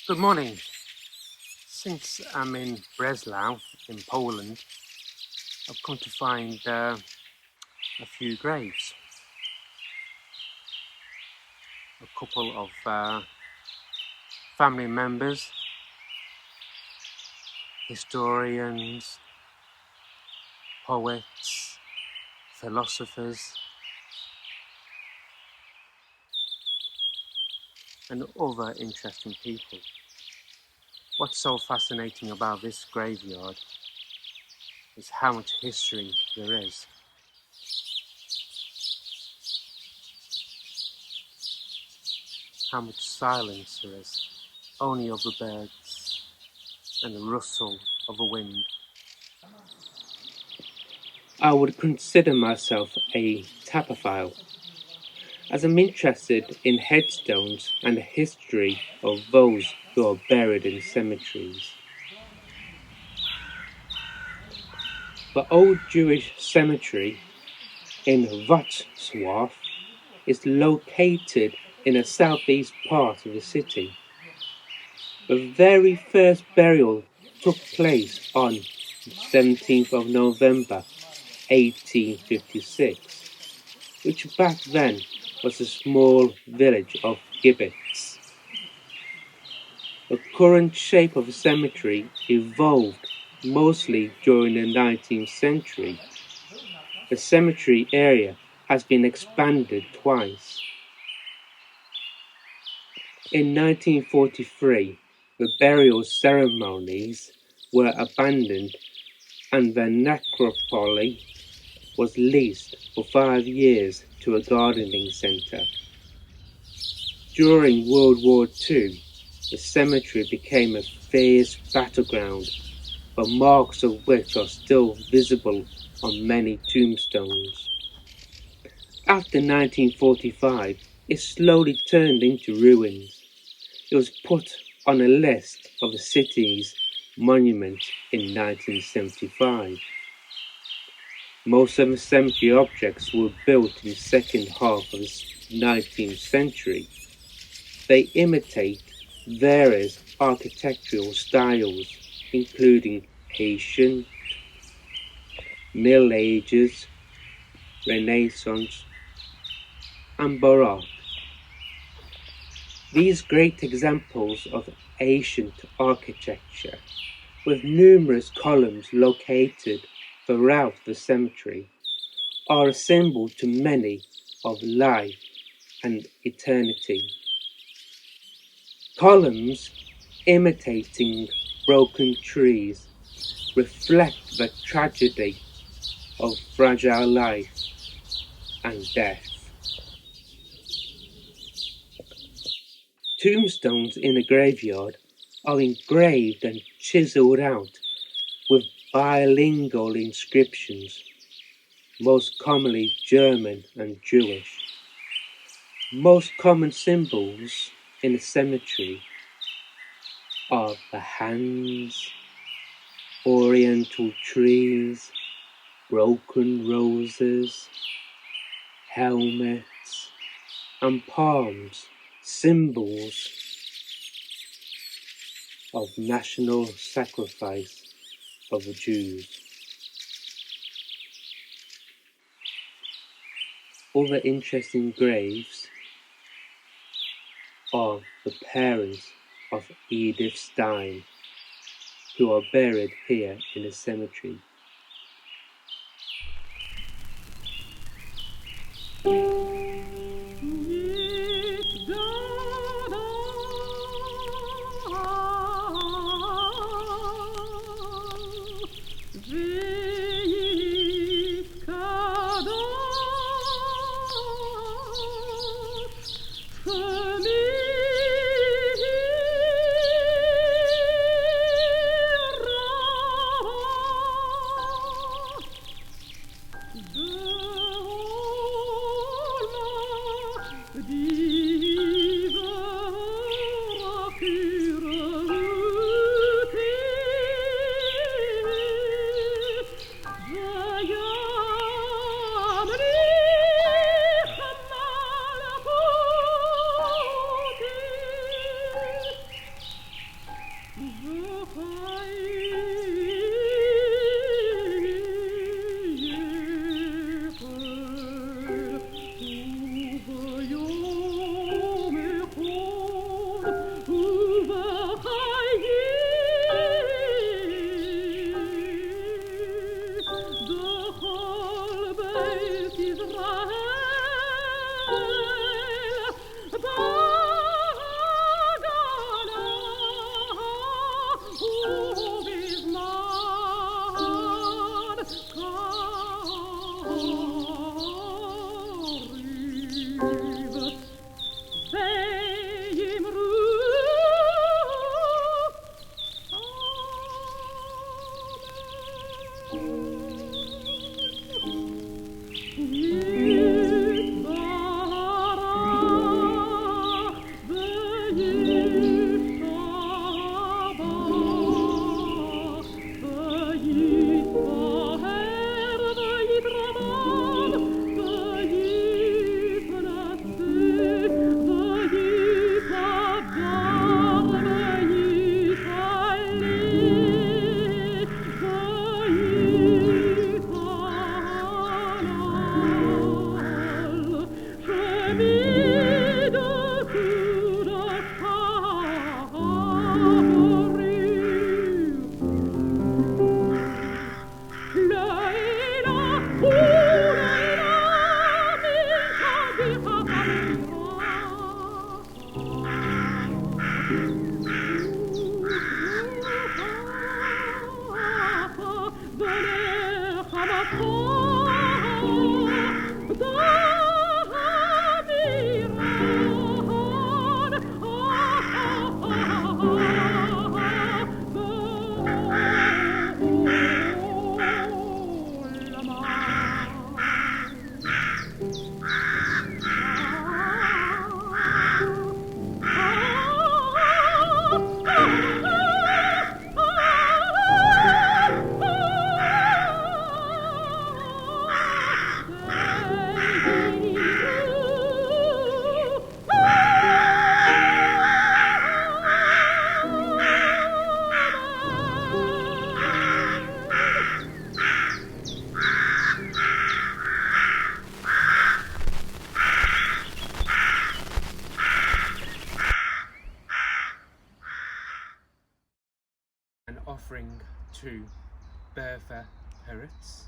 Good morning. Since I'm in Breslau in Poland, I've come to find a few graves. A couple of family members, historians, poets, philosophers, and other interesting people. What's so fascinating about this graveyard is how much history there is. How much silence there is, only of the birds and the rustle of the wind. I would consider myself a taphophile, as I'm interested in headstones and the history of those who are buried in cemeteries. The old Jewish cemetery in Wroclaw is located in the southeast part of the city. The very first burial took place on 17th of November 1856, which back then was a small village of Gabitz. The current shape of the cemetery evolved mostly during the 19th century. The cemetery area has been expanded twice. In 1943, the burial ceremonies were abandoned and the necropolis was leased for 5 years to a gardening centre. During World War II, the cemetery became a fierce battleground, the marks of which are still visible on many tombstones. After 1945, it slowly turned into ruins. It was put on a list of the city's monuments in 1975. Most of the cemetery objects were built in the second half of the 19th century. They imitate various architectural styles, including Haitian, Middle Ages, Renaissance, and Baroque. These great examples of ancient architecture, with numerous columns located throughout the cemetery, are a symbol to many of life and eternity. Columns imitating broken trees reflect the tragedy of fragile life and death. Tombstones in a graveyard are engraved and chiseled out with bilingual inscriptions, most commonly German and Jewish. Most common symbols in a cemetery are the hands, oriental trees, broken roses, helmets, and palms, symbols of national sacrifice of the Jews. Other interesting graves are the parents of Edith Stein, who are buried here in the cemetery. An offering to Bertha Herritz.